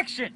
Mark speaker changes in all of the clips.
Speaker 1: action!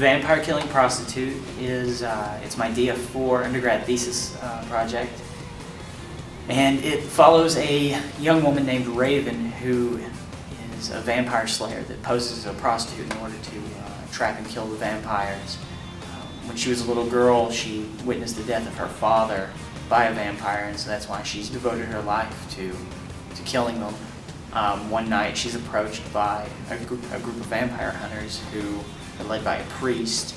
Speaker 1: Vampire Killing Prostitute is it's my DF4 undergrad thesis project, and it follows a young woman named Raven who is a vampire slayer that poses as a prostitute in order to trap and kill the vampires. When she was a little girl, she witnessed the death of her father by a vampire, and so that's why she's devoted her life to killing them. One night she's approached by a group of vampire hunters who are led by a priest,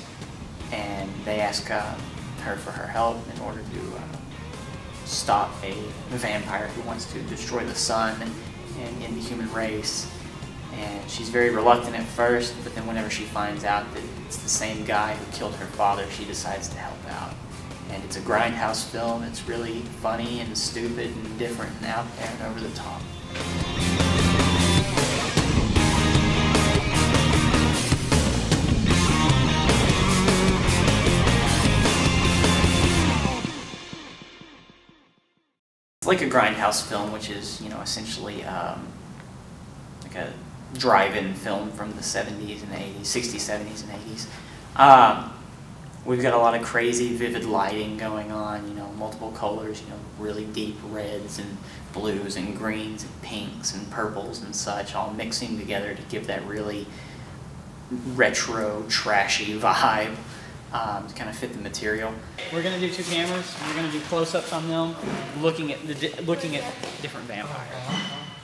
Speaker 1: and they ask her for her help in order to stop a vampire who wants to destroy the sun and end the human race. And she's very reluctant at first, but then whenever she finds out that it's the same guy who killed her father, she decides to help out. And it's a grindhouse film. It's really funny and stupid and different and out there and over the top. It's like a grindhouse film, which is, you know, essentially like a drive-in film from the 70s and 80s, 60s, 70s, and 80s. We've got a lot of crazy, vivid lighting going on, you know, multiple colors, you know, really deep reds and blues and greens and pinks and purples and such, all mixing together to give that really retro, trashy vibe to kind of fit the material. We're going to do two cameras. We're going to do close-ups on them, looking at different vampires.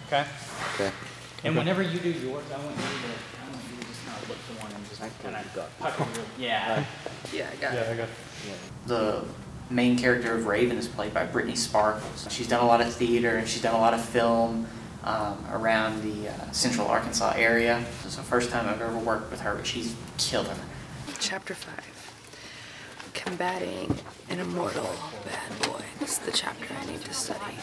Speaker 1: Okay? Okay. And whenever you do yours, I want you to just kind of look to one and just kind of pucker your... Yeah. Yeah, I got it. Yeah, I got it. The main character of Raven is played by Brittany Sparkles. She's done a lot of theater and she's done a lot of film around the Central Arkansas area. It's the first time I've ever worked with her, but she's killer.
Speaker 2: Chapter 5. Combating an immortal bad boy. This is the chapter I need to study.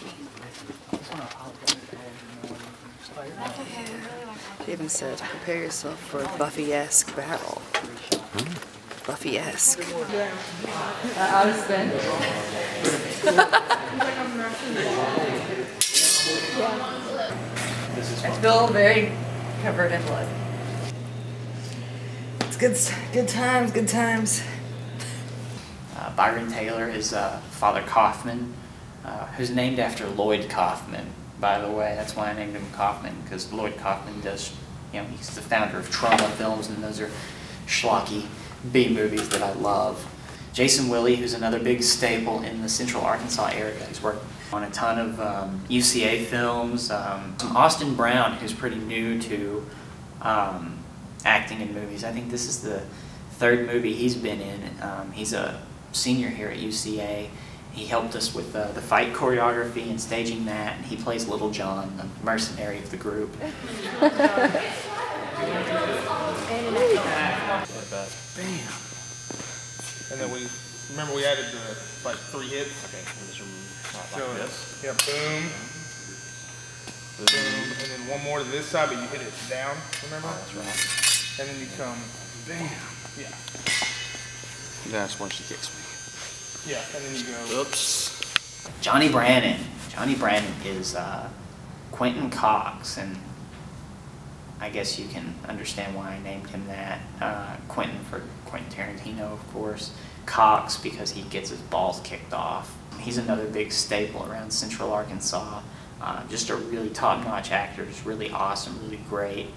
Speaker 2: She even says, prepare yourself for a Buffy-esque battle. Buffy-esque. Out of spin. I feel very covered in blood. It's good times, good times.
Speaker 1: Byron Taylor is Father Kaufman, who's named after Lloyd Kaufman, by the way. That's why I named him Kaufman, because Lloyd Kaufman does, you know, he's the founder of Trauma films, and those are schlocky B movies that I love. Jason Willey, who's another big staple in the Central Arkansas area. He's worked on a ton of UCA films. Austin Brown, who's pretty new to acting in movies. I think this is the third movie he's been in. He's a senior here at UCA. He helped us with the fight choreography and staging that, and he plays Little John, the mercenary of the group.
Speaker 3: Bam! And then remember we added the, like, 3 hits? Okay, so like this. Yeah, boom. Boom. And then one more to this side, but you hit it down, remember? Oh, that's right. And then you come, bam. Yeah.
Speaker 4: That's when she kicks me.
Speaker 3: Yeah, and then you go.
Speaker 1: Oops. Johnny Brannon. Johnny Brannon is Quentin Cox, and I guess you can understand why I named him that. Quentin for Quentin Tarantino, of course. Cox because he gets his balls kicked off. He's another big staple around Central Arkansas. Just a really top-notch actor. Just really awesome, really great.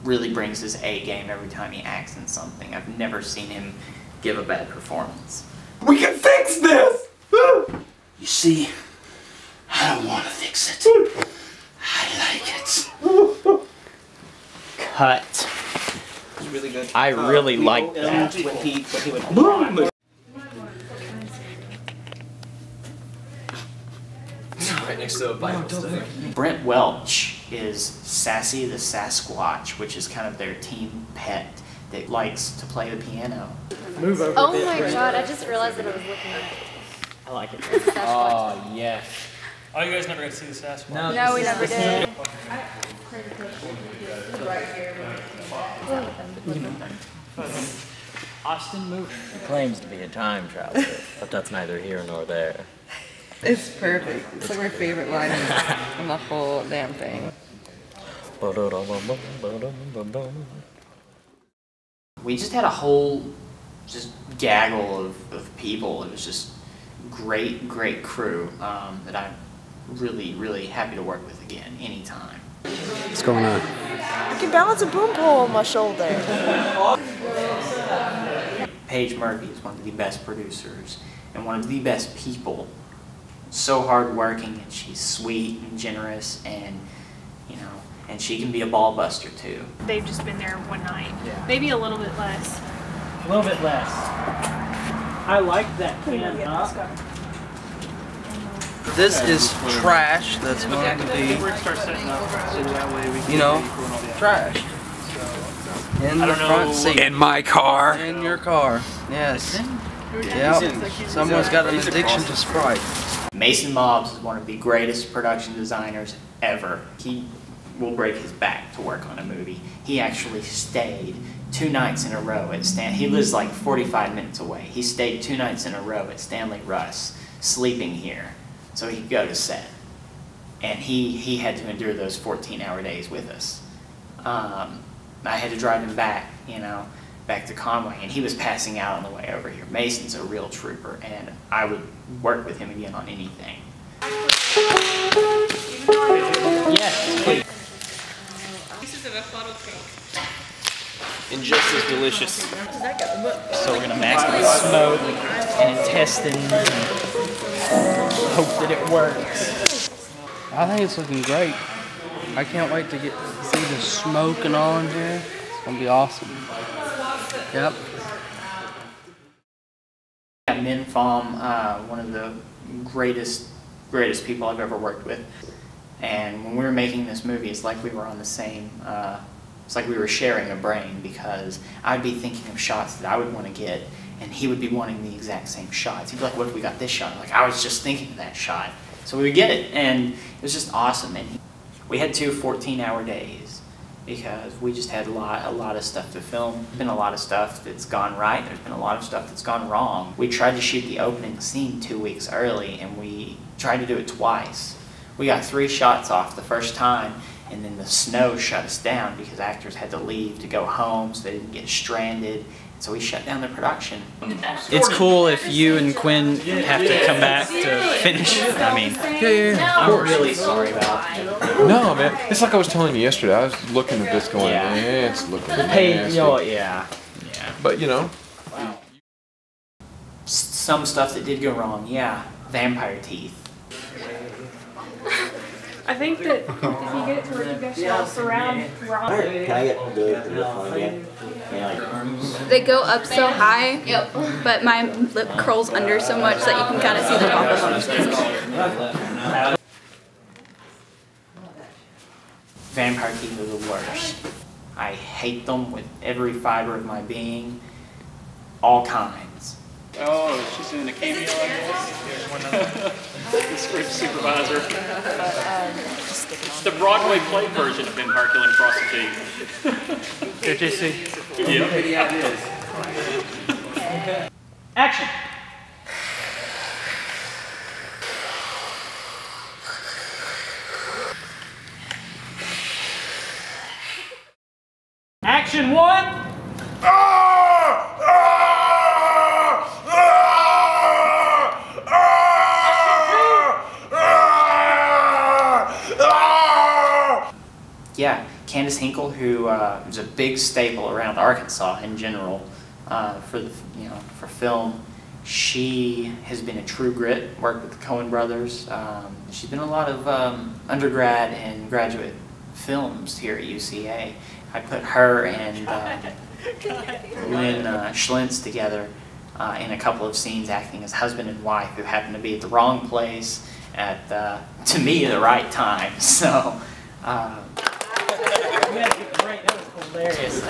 Speaker 1: Really brings his A game every time he acts in something. I've never seen him give a bad performance.
Speaker 4: We can fix this!
Speaker 1: You see, I don't want to fix it. I like it. Cut.
Speaker 4: It's really good.
Speaker 1: I really like that.
Speaker 4: When he would
Speaker 5: next to a Bible study.
Speaker 1: Brent Welch is Sassy the Sasquatch, which is kind of their team pet that likes to play the piano.
Speaker 6: Move over.
Speaker 7: Oh my god, I just realized that I was looking at it.
Speaker 6: I like it.
Speaker 7: It's a Sasquatch.
Speaker 6: Oh, yeah.
Speaker 3: Oh, you guys never got to see the Sasquatch?
Speaker 7: No, we never did.
Speaker 6: Austin moved. He claims to be a time traveler, but that's neither here nor there.
Speaker 2: It's perfect. It's like my favorite line in the whole damn thing.
Speaker 1: We just had a whole just gaggle of people. It was just great crew that I'm really happy to work with again anytime.
Speaker 8: What's going on?
Speaker 9: I can balance a boom pole on my shoulder.
Speaker 1: Paige Murphy is one of the best producers and one of the best people. So hardworking, and she's sweet and generous, and you know, and she can be a ball buster too.
Speaker 10: They've just been there one night.
Speaker 6: Yeah.
Speaker 10: Maybe a little bit less.
Speaker 6: A little bit less. I like that can up.
Speaker 5: This is trash that's going to be, you know, trash. In the front seat.
Speaker 4: In my car.
Speaker 5: In your car. Yes. Yep. Someone's got an addiction to Sprite.
Speaker 1: Mason Mobbs is one of the greatest production designers ever. He will break his back to work on a movie. He actually stayed 2 nights in a row at he lives like 45 minutes away. He stayed 2 nights in a row at Stanley Russ, sleeping here, so he could go to set. And he had to endure those 14-hour days with us. I had to drive him back, you know, back to Conway, and he was passing out on the way over here. Mason's a real trooper, and I would work with him again on anything.
Speaker 6: Yes, please.
Speaker 10: Pieces of a funnel cake.
Speaker 5: And just as delicious.
Speaker 6: So we're gonna max the smoke and intestine and hope that it works.
Speaker 5: I think it's looking great. I can't wait to see the smoke and all in here. It's gonna be awesome. Yep.
Speaker 1: Min Pham, one of the greatest people I've ever worked with. And when we were making this movie, it's like we were on the same, it's like we were sharing a brain, because I'd be thinking of shots that I would want to get, and he would be wanting the exact same shots. He'd be like, what if we got this shot? I'm like, I was just thinking of that shot. So we would get it, and it was just awesome. And we had 2 14-hour days, because we just had a lot of stuff to film. There's been a lot of stuff that's gone right. There's been a lot of stuff that's gone wrong. We tried to shoot the opening scene 2 weeks early, and we tried to do it twice. We got 3 shots off the first time, and then the snow shut us down because actors had to leave to go home so they didn't get stranded. So we shut down the production.
Speaker 6: It's cool if you and Quinn have to come back to finish. I mean,
Speaker 1: I'm really sorry about it.
Speaker 4: No, man. It's like I was telling you yesterday. I was looking at this going,
Speaker 1: Yeah.
Speaker 4: yeah, it's looking
Speaker 6: hey,
Speaker 4: nasty.
Speaker 6: you know, yeah.
Speaker 4: But, you know.
Speaker 1: Some stuff that did go wrong, yeah. Vampire teeth.
Speaker 10: I think that if you get it to where you guys all surround Ron.
Speaker 11: Can I get the phone again?
Speaker 7: They go up so high, but my lip curls under so much that you can kind of see the top of them.
Speaker 1: Vampire teeth are the worst. I hate them with every fiber of my being. All kinds.
Speaker 12: Oh, she's doing a cameo on this? The script supervisor. It's the Broadway play version of Vampire Killing Prostitute.
Speaker 3: Here, JC.
Speaker 12: Yeah.
Speaker 6: Action! Action 1!
Speaker 1: Yeah, Candace Hinkle, who is a big staple around Arkansas in general for film. She has been a true grit. Worked with the Coen brothers. She's been in a lot of undergrad and graduate films here at UCA. I put her and Lynn Schlintz together in a couple of scenes acting as husband and wife who happened to be at the wrong place at, to me, the right time. So,
Speaker 6: that was hilarious.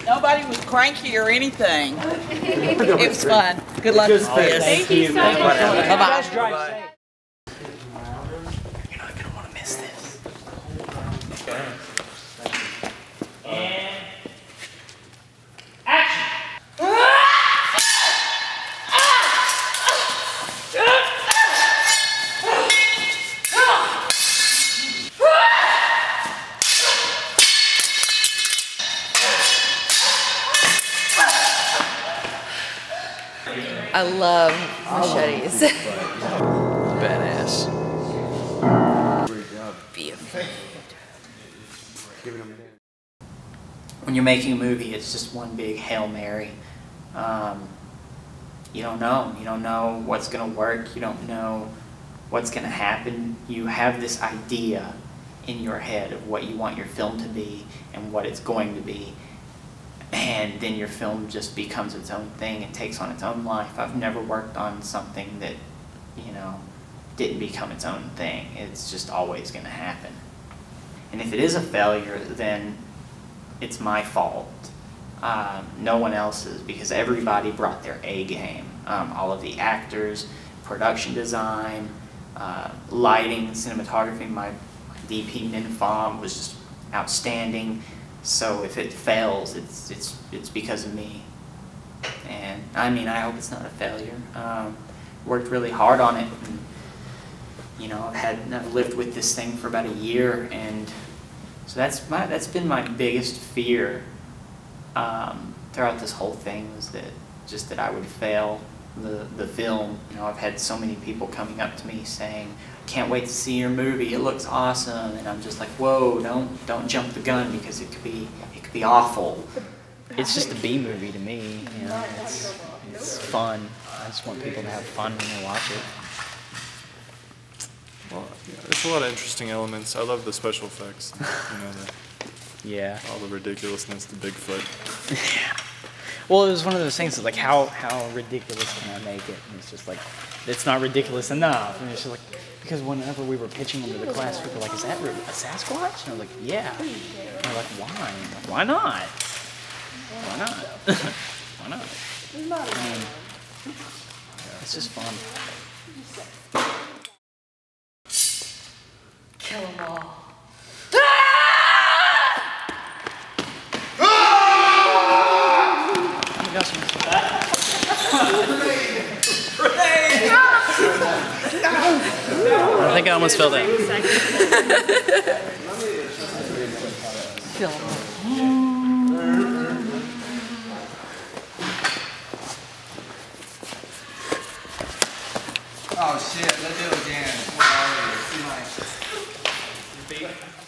Speaker 8: Nobody was cranky or anything. It was fun. Good luck with this.
Speaker 6: Thank you so much.
Speaker 8: Bye-bye.
Speaker 1: you're not going to want to miss this.
Speaker 6: And action!
Speaker 2: I love machetes.
Speaker 4: Badass.
Speaker 2: Be afraid.
Speaker 1: When you're making a movie, it's just one big Hail Mary. You don't know. You don't know what's going to work. You don't know what's going to happen. You have this idea in your head of what you want your film to be and what it's going to be. And then your film just becomes its own thing and takes on its own life. I've never worked on something that, you know, didn't become its own thing. It's just always going to happen. And if it is a failure, then it's my fault. No one else's, because everybody brought their A game. All of the actors, production design, lighting, cinematography. My DP Minfom was just outstanding. So if it fails, it's because of me. And I mean, I hope it's not a failure. Worked really hard on it. And, you know, I've lived with this thing for about a year, and so that's been my biggest fear throughout this whole thing, was that I would fail the film. You know, I've had so many people coming up to me saying, "Can't wait to see your movie. It looks awesome." And I'm just like, "Whoa, don't jump the gun, because it could be awful."
Speaker 6: It's just a B movie to me. You know, it's fun. I just want people to have fun when they watch it.
Speaker 13: Well, yeah, there's a lot of interesting elements. I love the special effects. You know,
Speaker 6: yeah,
Speaker 13: all the ridiculousness, the Bigfoot.
Speaker 6: Yeah. Well, it was one of those things that, like, how ridiculous can I make it? And it's just like, it's not ridiculous enough. And it's just like, because whenever we were pitching them to the class, people were like, "Is that a Sasquatch?" And I was like, "Yeah." And they're like, "Why?" And I'm like, "Why not? Why not? Why not?" I mean, it's just fun.
Speaker 2: Kill them all.
Speaker 6: I think I almost fell down.
Speaker 2: Kill them all.
Speaker 5: Oh shit, let's do it again. Where are we? See my feet?